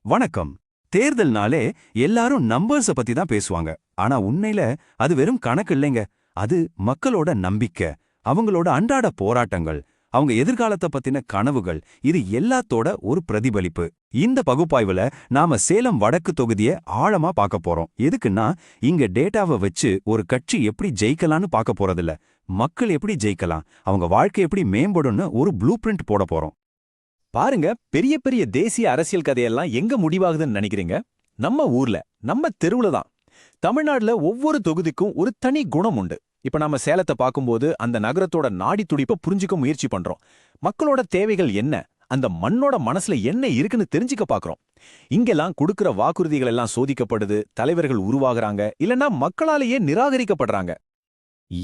வணக்கம். தேர்தல்னாலே எல்லாரும் நம்பர்ஸ பத்தி தான் பேசுவாங்க. ஆனா உண்மையில அது வெறும் கணக்கு இல்லைங்க. அது மக்களோட நம்பிக்கை, அவங்களோட அன்றாட போராட்டங்கள், அவங்க எதிர்காலத்தை பத்தின கனவுகள், இது எல்லாத்தோட ஒரு பிரதிபலிப்பு. இந்த பகுப்பாய்வுல நாம சேலம் வடக்கு தொகுதியை ஆழமா பார்க்க போறோம். எதுக்குன்னா இங்க டேட்டாவை வச்சு ஒரு கட்சி எப்படி ஜெயிக்கலான்னு பார்க்க போறதில்ல, மக்கள் எப்படி ஜெயிக்கலாம், அவங்க வாழ்க்கை எப்படி மேம்படும்னு ஒரு ப்ளூ பிரிண்ட் போட போறோம். பாருங்க, பெரிய பெரிய தேசிய அரசியல் கதையெல்லாம் எங்க முடிவாகுதுன்னு நினைக்கிறீங்க? நம்ம ஊர்ல, நம்ம தெருவுல தான். தமிழ்நாடுல ஒவ்வொரு தொகுதிக்கும் ஒரு தனி குணம் உண்டு. இப்ப நம்ம சேலத்தை பார்க்கும்போது அந்த நகரத்தோட நாடி துடிப்பை புரிஞ்சுக்க முயற்சி பண்றோம். மக்களோட தேவைகள் என்ன, அந்த மண்ணோட மனசுல என்ன இருக்குன்னு தெரிஞ்சுக்க பாக்குறோம். இங்கெல்லாம் கொடுக்கிற வாக்குறுதிகள் எல்லாம் சோதிக்கப்படுது, தலைவர்கள் உருவாகுறாங்க, இல்லனா மக்களாலேயே நிராகரிக்கப்படுறாங்க.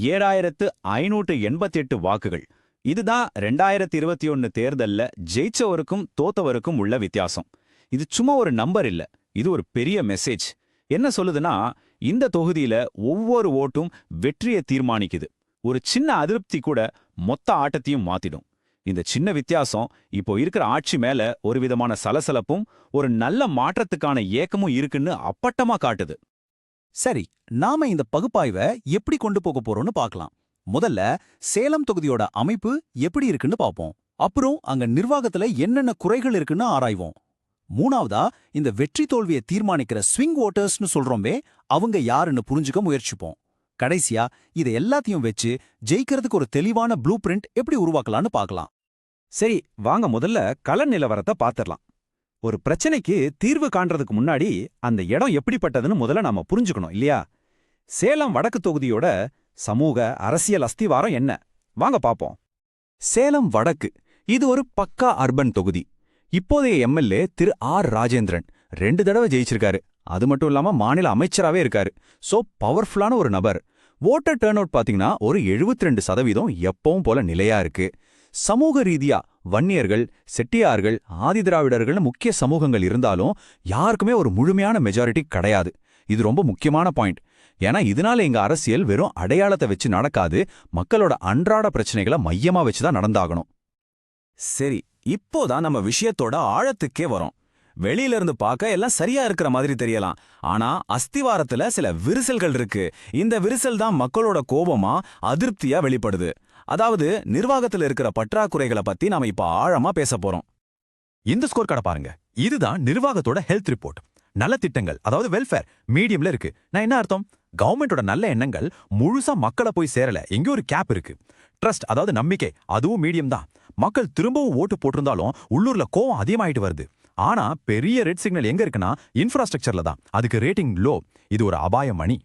7588 வாக்குகள். இதுதான் 2021 தேர்தல்ல ஜெயிச்சவருக்கும் தோத்தவருக்கும் உள்ள வித்தியாசம். இது சும்மா ஒரு நம்பர் இல்ல, இது ஒரு பெரிய மெசேஜ். என்ன சொல்லுதுன்னா, இந்த தொகுதியில ஒவ்வொரு ஓட்டும் வெற்றியை தீர்மானிக்குது. ஒரு சின்ன அதிருப்தி கூட மொத்த ஆட்டத்தையும் மாத்திடும். இந்த சின்ன வித்தியாசம் இப்போ இருக்கிற ஆட்சி மேல ஒரு விதமான சலசலப்பும் ஒரு நல்ல மாற்றத்துக்கான ஏக்கமும் இருக்குன்னு அப்பட்டமா காட்டுது. சரி, நாம இந்த பகுப்பாய்வை எப்படி கொண்டு போக போறோம்னு பார்க்கலாம். முதல்ல சேலம் தொகுதியோட அமைப்பு எப்படி இருக்குன்னு பார்ப்போம். அப்புறம் அங்க நிர்வாகத்துல என்னென்ன குறைகள் இருக்குன்னு ஆராய்வோம். மூணாவதா இந்த வெற்றி தோல்வியை தீர்மானிக்கிற ஸ்விங் ஓட்டர்ஸ்னு சொல்றோமே, அவங்க யாருன்னு புரிஞ்சுக்க முயற்சிப்போம். கடைசியா இதை எல்லாத்தையும் வச்சு ஜெயிக்கிறதுக்கு ஒரு தெளிவான ப்ளூ பிரிண்ட் எப்படி உருவாக்கலான்னு பார்க்கலாம். சரி, வாங்க முதல்ல கள நிலவரத்தை பாத்திரலாம். ஒரு பிரச்சனைக்கு தீர்வு காண்றதுக்கு முன்னாடி அந்த இடம் எப்படிப்பட்டதுன்னு முதல்ல நாம புரிஞ்சுக்கணும் இல்லையா? சேலம் வடக்கு தொகுதியோட சமூக அரசியல் அஸ்திவாரம் என்ன? வாங்க பாப்போம். சேலம் வடக்கு இது ஒரு பக்கா அர்பன் தொகுதி. இப்போதைய எம்எல்ஏ திரு ஆர் ராஜேந்திரன் 2 தடவை ஜெயிச்சிருக்காரு. அது மட்டும் இல்லாம மாநில அமைச்சராவே இருக்காரு. சோ பவர்ஃபுல்லான ஒரு நபர். ஓட்டர் டர்ன் அவுட் பாத்தீங்கன்னா ஒரு 72% எப்பவும் போல நிலையா இருக்கு. சமூக ரீதியா வன்னியர்கள், செட்டியார்கள், ஆதிதிராவிடர்கள்னு முக்கிய சமூகங்கள் இருந்தாலும் யாருக்குமே ஒரு முழுமையான மெஜாரிட்டி கிடையாது. இது ரொம்ப முக்கியமான பாயிண்ட். ஏன்னா இதனால எங்க அரசியல் வெறும் அடையாளத்தை வச்சு நடக்காது, மக்களோட அன்றாட பிரச்சனைகளை மையமா வச்சுதான் நடந்தாகணும். சரி, இப்போதான் நம்ம விஷயத்தோட ஆழத்துக்கே வரோம். வெளியில இருந்து பார்க்க எல்லாம் சரியா இருக்கிற மாதிரி தெரியலாம். ஆனா அஸ்திவாரத்துல சில விரிசல்கள் இருக்கு. இந்த விரிசல் தான் மக்களோட கோபமா, அதிருப்தியா வெளிப்படுது. அதாவது நிர்வாகத்துல இருக்கிற பற்றாக்குறைகளை பத்தி நாம இப்ப ஆழமா பேச போறோம். இந்த ஸ்கோர் கார்டை பாருங்க. இதுதான் நிர்வாகத்தோட ஹெல்த் ரிப்போர்ட். நல்ல திட்டங்கள், அதாவது வெல்ஃபேர், மீடியம்ல இருக்கு. நான் என்ன அர்த்தம்? கவர்மெண்டோட நல்ல எண்ணங்கள் முழுசா மக்களை போய் சேரல, எங்க ஒரு கேப் இருக்கு. ட்ரஸ்ட், அதாவது நம்பிக்கை, அதுவும் மீடியம் தான். மக்கள் திரும்பவும் ஓட்டு போட்டிருந்தாலும் உள்ளூர்ல கோவம் அதிகமாயிட்டு வருது. ஆனா பெரிய ரெட் சிக்னல் எங்க இருக்குன்னா இன்ஃப்ராஸ்ட்ரக்சர்ல தான். அதுக்கு ரேட்டிங் லோ. இது ஒரு அபாய மணி.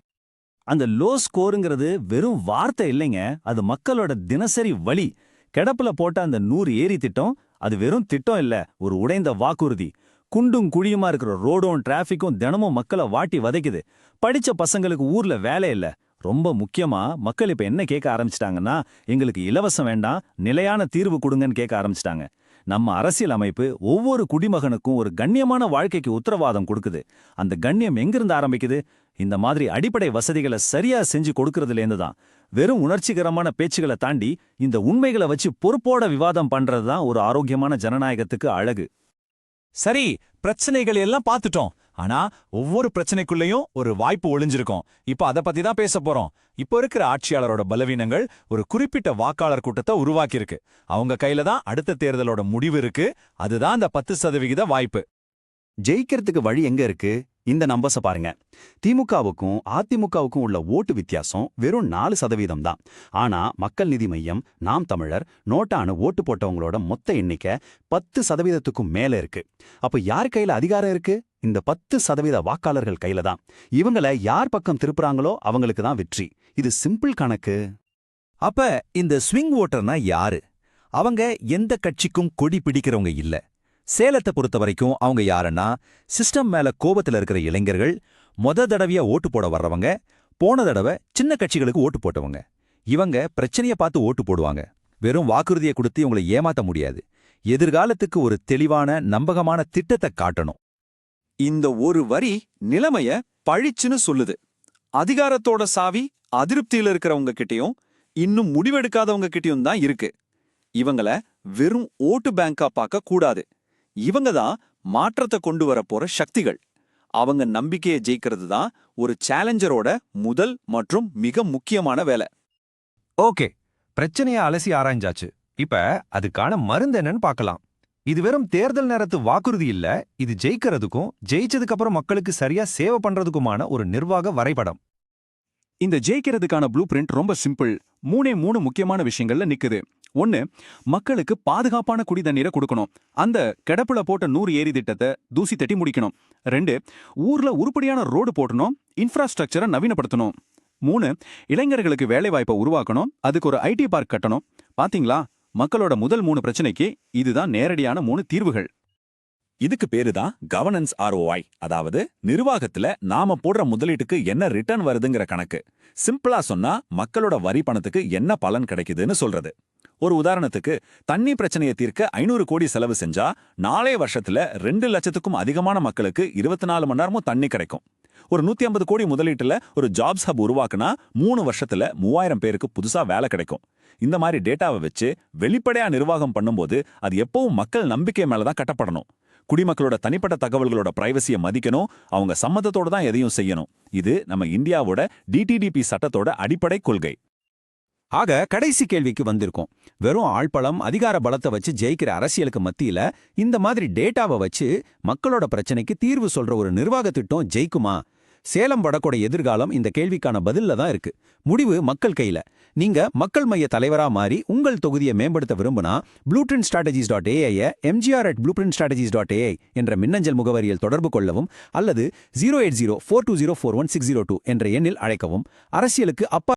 அந்த லோ ஸ்கோருங்கிறது வெறும் வார்த்தை இல்லைங்க, அது மக்களோட தினசரி வழி. கிடப்புல போட்ட அந்த 100 ஏரி திட்டம் அது வெறும் திட்டம் இல்ல, ஒரு உடைந்த வாக்குறுதி. குண்டும் குழியுமா இருக்கிற ரோடும் டிராஃபிக்கும் தினமும் மக்களை வாட்டி வதைக்குது. படிச்ச பசங்களுக்கு ஊர்ல வேலை இல்ல. ரொம்ப முக்கியமா மக்கள் இப்ப என்ன கேட்க ஆரம்பிச்சிட்டாங்கன்னா, எங்களுக்கு இலவசம் வேண்டாம், நிலையான தீர்வு கொடுங்கன்னு கேட்க ஆரம்பிச்சிட்டாங்க. நம்ம அரசியல் அமைப்பு ஒவ்வொரு குடிமகனுக்கும் ஒரு கண்ணியமான வாழ்க்கைக்கு உத்தரவாதம் கொடுக்குது. அந்த கண்ணியம் எங்கிருந்து ஆரம்பிக்குது? இந்த மாதிரி அடிப்படை வசதிகளை சரியா செஞ்சு கொடுக்கறதுலேருந்து தான். வெறும் உணர்ச்சிகரமான பேச்சுகளை தாண்டி இந்த உண்மைகளை வச்சு பொறுப்போட விவாதம் பண்றதுதான் ஒரு ஆரோக்கியமான ஜனநாயகத்துக்கு அழகு. சரி, பிரச்சனைகள் எல்லாம் பார்த்துட்டோம். ஆனா ஒவ்வொரு பிரச்சனைக்குள்ளேயும் ஒரு வாய்ப்பு ஒளிஞ்சிருக்கும். இப்ப அதை பத்தி தான் பேச போறோம். இப்போ இருக்கிற ஆட்சியாளரோட பலவீனங்கள் ஒரு குறிப்பிட்ட வாக்காளர் கூட்டத்தை உருவாக்கியிருக்கு. அவங்க கையில தான் அடுத்த தேர்தலோட முடிவு இருக்கு. அதுதான் அந்த 10% வாய்ப்பு. ஜெயிக்கிறதுக்கு வழி எங்க இருக்கு? இந்த நம்பர்ஸ பாருங்க. திமுகவுக்கும் அதிமுகவுக்கும் உள்ள ஓட்டு வித்தியாசம் வெறும் 4% தான். ஆனா மக்கள் நீதி மையம், நாம் தமிழர், நோட்டானு ஓட்டு போட்டவங்களோட மொத்த எண்ணிக்கை 10%க்கும் மேல இருக்கு. அப்ப யார் கையில அதிகாரம் இருக்கு? இந்த 10% வாக்காளர்கள் கையில தான். இவங்கள யார் பக்கம் திருப்புறாங்களோ அவங்களுக்கு தான் வெற்றி. இது சிம்பிள் கணக்கு. அப்ப இந்த ஸ்விங் ஓட்டர்னா யாரு? அவங்க எந்த கட்சிக்கும் கொடி பிடிக்கிறவங்க இல்ல. சேலத்தை பொறுத்த வரைக்கும் அவங்க யாருன்னா, சிஸ்டம் மேல கோபத்துல இருக்கிற இளைஞர்கள், தடவையா ஓட்டு போட வர்றவங்க, போன தடவை சின்ன கட்சிகளுக்கு ஓட்டு போட்டவங்க. இவங்க பிரச்சனைய பார்த்து ஓட்டு போடுவாங்க. வெறும் வாக்குறுதியை கொடுத்து இவங்களை ஏமாத்த முடியாது. எதிர்காலத்துக்கு ஒரு தெளிவான, நம்பகமான திட்டத்தை காட்டணும். இந்த ஒரு வரி நிலைமைய பழிச்சுன்னு சொல்லுது. அதிகாரத்தோட சாவி அதிருப்தியில இருக்கிறவங்க கிட்டயும் இன்னும் முடிவெடுக்காதவங்க கிட்டயும் தான் இருக்கு. இவங்கள வெறும் ஓட்டு பேங்கா பார்க்க கூடாது. இவங்க தான் மாற்றத்தை கொண்டு வரப்போற சக்திகள். அவங்க நம்பிக்கையை ஜெயிக்கிறது தான் ஒரு சேலஞ்சரோட முதல் மற்றும் மிக முக்கியமான வேலை. ஓகே, பிரச்சனைய அலசி ஆராய்ஞ்சாச்சு. இப்ப அதுக்கான மருந்து என்னன்னு பார்க்கலாம். இது வெறும் தேர்தல் நேரத்து வாக்குறுதி இல்ல, இது ஜெயிக்கிறதுக்கும் ஜெயிச்சதுக்கு அப்புறம் மக்களுக்கு சரியா சேவை பண்றதுக்குமான ஒரு நிர்வாக வரைபடம். இந்த ஜெயிக்கிறதுக்கான ப்ளூ பிரிண்ட் ரொம்ப சிம்பிள். மூணு முக்கியமான விஷயங்கள்ல நிக்குது. 1, மக்களுக்கு பாதுகாப்பான குடி தண்ணீரை கொடுக்கணும். அந்த கிடப்புல போட்ட 100 ஏரி திட்டத்தை தூசி தட்டி முடிக்கணும். 2, ஊர்ல உருப்படியான ரோடு போட்டணும், இன்ஃப்ராஸ்ட்ரக்சரை நவீனப்படுத்தணும். 3, இளைஞர்களுக்கு வேலைவாய்ப்பை உருவாக்கணும், அதுக்கு ஒரு ஐடி பார்க் கட்டணும். பாத்தீங்களா, மக்களோட முதல் 3 பிரச்சனைக்கு இதுதான் நேரடியான 3 தீர்வுகள். இதுக்கு பேரு தான் கவர்னன்ஸ் ROI, அதாவது நிர்வாகத்துல நாம போடுற முதலீட்டுக்கு என்ன ரிட்டர்ன் வருதுங்கிற கணக்கு. சிம்பிளா சொன்னா மக்களோட வரி பணத்துக்கு என்ன பலன் கிடைக்குதுன்னு சொல்றது. ஒரு உதாரணத்துக்கு, தண்ணி பிரச்சனையை தீர்க்க 500 கோடி செலவு செஞ்சா 4 வருஷத்துல 2 லட்சத்துக்கும் அதிகமான மக்களுக்கு 24 மணி நேரமும் தண்ணி கிடைக்கும். ஒரு 150 கோடி முதலீட்டுல ஒரு ஜாப்ஸ் ஹப் உருவாக்குனா 3 வருஷத்துல 3000 பேருக்கு புதுசா வேலை கிடைக்கும். இந்த மாதிரி டேட்டாவை வச்சு வெளிப்படையா நிர்வாகம் பண்ணும்போது அது எப்பவும் மக்கள் நம்பிக்கை மேலதான் கட்டப்படணும். குடிமக்களோட தனிப்பட்ட தகவல்களோட பிரைவசியை மதிக்கணும், அவங்க சம்மதத்தோட தான் எதையும் செய்யணும். இது நம்ம இந்தியாவோட DTDP சட்டத்தோட அடிப்படை கொள்கை. ஆக கடைசி கேள்விக்கு வந்திருக்கோம். வெறும் ஆள்பலம் அதிகார பலத்தை வச்சு ஜெயிக்கிற அரசியலுக்கு மத்தியில இந்த மாதிரி டேட்டாவை வச்சு மக்களோட பிரச்சனைக்கு தீர்வு சொல்ற ஒரு நிர்வாக திட்டம் ஜெயிக்குமா? சேலம் வடக்கோட எதிர்காலம் இந்த கேள்விக்கான பதில்ல தான் இருக்கு. முடிவு மக்கள் கையில. நீங்க மக்கள் மைய தலைவரா மாறி உங்கள் தொகுதியை மேம்படுத்த விரும்புனா blueprintstrategies.ai mgr@blueprintstrategies.ai என்ற மின்னஞ்சல் முகவரியில் தொடர்பு கொள்ளவும் அல்லது 08042041602 என்ற எண்ணில் அழைக்கவும். அரசியலுக்கு அப்பா